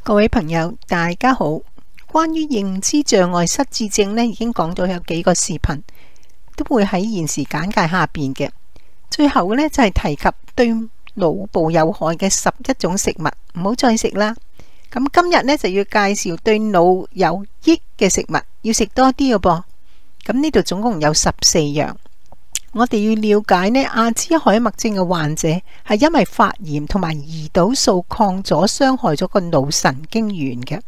各位朋友，大家好。關於認知障礙失智症呢，已經講咗有幾個視頻，都會喺現時簡介下邊嘅。最後呢，就係提及對腦部有害嘅11種食物，唔好再食啦。咁今日呢，就要介紹對腦有益嘅食物，要食多啲嘅噃。咁呢度總共有14樣。我哋要了解呢，阿茲海默症嘅患者係因為發炎同埋胰島素抗阻傷害咗個腦神經元嘅，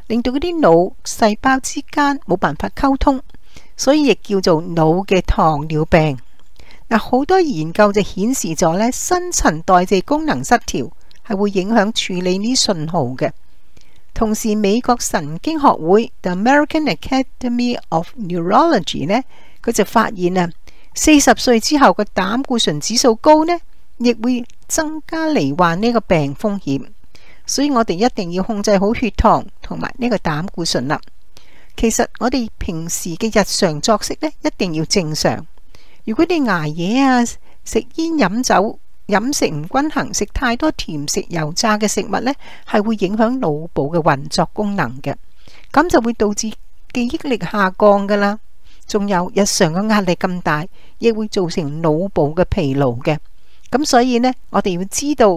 令到嗰啲腦細胞之間冇辦法溝通，所以亦叫做腦嘅糖尿病。嗱，好多研究就顯示咗呢，新陳代謝功能失調係會影響處理呢啲信號嘅。同時，美國神經學會 The American Academy of Neurology 呢，佢就發現啊，40歲之後個膽固醇指數高呢，亦會增加罹患呢個病風險。所以我哋一定要控制好血糖同埋呢個膽固醇啦。其實我哋平時嘅日常作息呢，一定要正常。如果你捱夜啊、食煙飲酒、飲食唔均衡、食太多甜食油炸嘅食物呢，係會影響腦部嘅運作功能嘅，咁就會導致記憶力下降噶啦。仲有日常嘅壓力咁大，亦會造成腦部嘅疲勞嘅。咁所以呢，我哋要知道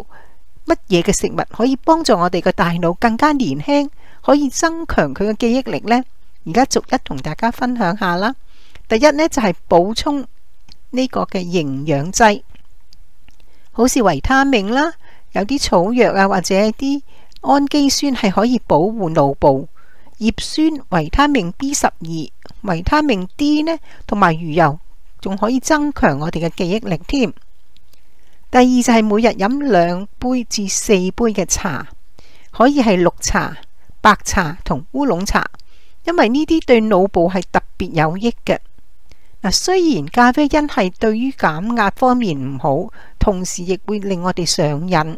乜嘢嘅食物可以幫助我哋嘅大腦更加年輕，可以增強佢嘅記憶力呢？而家逐一同大家分享下啦。第一呢，就係補充呢個嘅營養劑，好似維他命啦，有啲草藥啊，或者啲氨基酸係可以保護腦部。葉酸、維他命 B12、維他命 D 呢，同埋魚油仲可以增強我哋嘅記憶力添。第二就係每日飲2杯至4杯嘅茶，可以係綠茶、白茶同烏龍茶，因為呢啲對腦部係特別有益嘅。嗱，雖然咖啡因係對於減壓方面唔好，同時亦會令我哋上癮。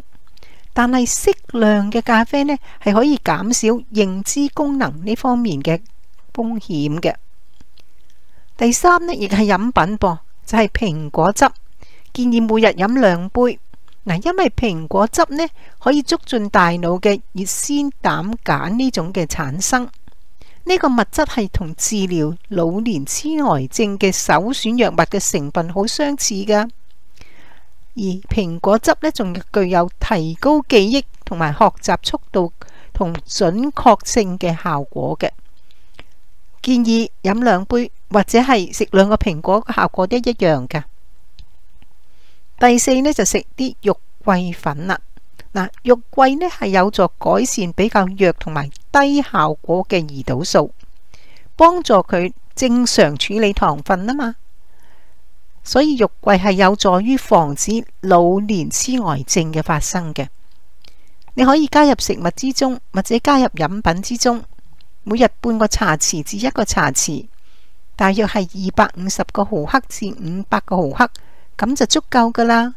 但係適量嘅咖啡呢，係可以減少認知功能呢方面嘅風險嘅。第三呢，亦係飲品噃，就係蘋果汁，建議每日飲2杯。嗱，因為蘋果汁呢，可以促進大腦嘅乙酰膽鹼呢種嘅產生。呢個物質係同治療老年痴呆症嘅首選藥物嘅成分好相似噶。而蘋果汁呢，仲具有提高記憶同埋學習速度同準確性嘅效果嘅。建議飲2杯或者係食2個蘋果，效果都一樣噶。第四呢，就食啲肉桂粉啦。嗱，肉桂呢係有助改善比較弱同埋低效果嘅胰島素，幫助佢正常處理糖分啊嘛。所以肉桂係有助於防止老年痴呆症嘅發生嘅。你可以加入食物之中，或者加入飲品之中，每日半個茶匙至1個茶匙，大約係250個毫克至500個毫克，咁就足夠噶啦。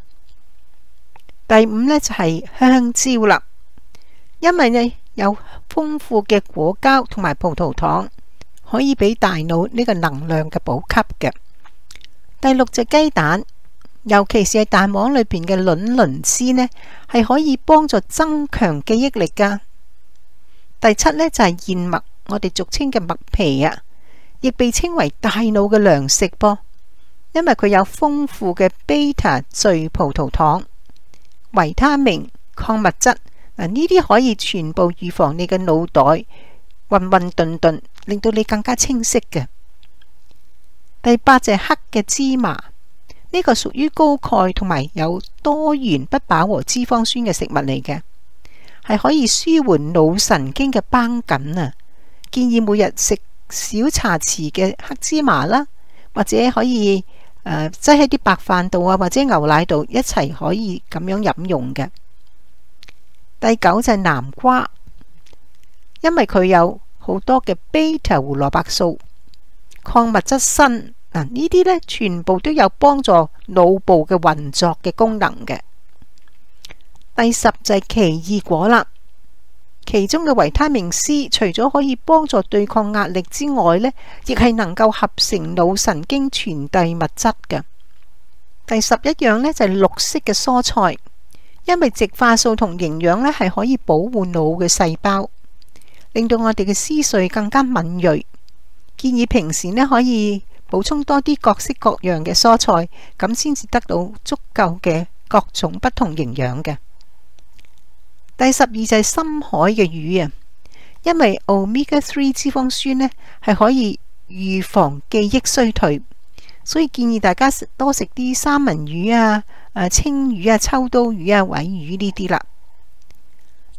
第5呢，就係香蕉啦，因為呢有豐富嘅果膠同埋葡萄糖，可以俾大腦呢個能量嘅補給嘅。第6隻雞蛋，尤其是係蛋黃裏邊嘅卵磷脂呢，係可以幫助增強記憶力噶。第7呢，就係燕麥，我哋俗稱嘅麥皮啊，亦被稱為大腦嘅糧食噃，因為佢有豐富嘅 β 聚葡萄糖、維他命、礦物質。嗱，呢啲可以全部預防你嘅腦袋混混沌沌，令到你更加清晰嘅。第8就係黑嘅芝麻，呢個屬於高鈣同埋有多元不飽和脂肪酸嘅食物嚟嘅，係可以舒緩腦神經嘅繃緊啊。建議每日食小茶匙嘅黑芝麻啦，或者可以擠喺啲白飯度啊，或者牛奶度一齊可以咁樣飲用嘅。第9就係南瓜，因為佢有好多嘅 β 胡蘿蔔素、礦物質鋅，嗱，呢啲呢全部都有幫助腦部嘅運作嘅功能嘅。第10就係奇異果啦，其中嘅維他命 C 除咗可以幫助對抗壓力之外呢，亦係能夠合成腦神經傳遞物質嘅。第11樣呢，就係綠色嘅蔬菜，因為植化素同營養呢係可以保護腦嘅細胞，令到我哋嘅思緒更加敏銳。建議平時呢可以補充多啲各式各樣嘅蔬菜，咁先至得到足夠嘅各種不同營養嘅。第12就係深海嘅魚啊，因為 Omega-3 脂肪酸呢係可以預防記憶衰退，所以建議大家多食啲三文魚啊、青魚啊、秋刀魚啊、鮪魚呢啲啦。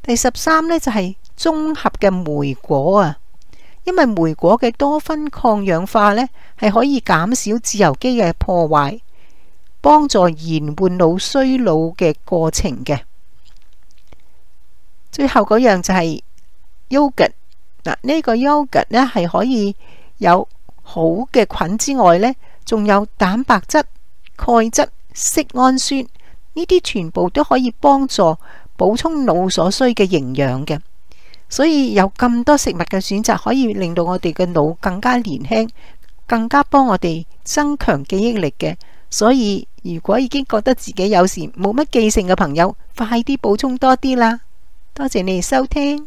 第13呢就係綜合嘅莓果啊，因為莓果嘅多酚抗氧化呢係可以減少自由基嘅破壞，幫助延緩腦衰老嘅過程嘅。最後嗰樣就係 yogurt 嗱，呢個 yogurt 呢係可以有好嘅菌之外呢，仲有蛋白質、鈣質、色氨酸，呢啲全部都可以幫助補充腦所需嘅營養嘅。所以有咁多食物嘅選擇，可以令到我哋嘅腦更加年輕，更加幫我哋增強記憶力嘅。所以如果已經覺得自己有時冇乜記性嘅朋友，快啲補充多啲啦。多謝你哋收聽。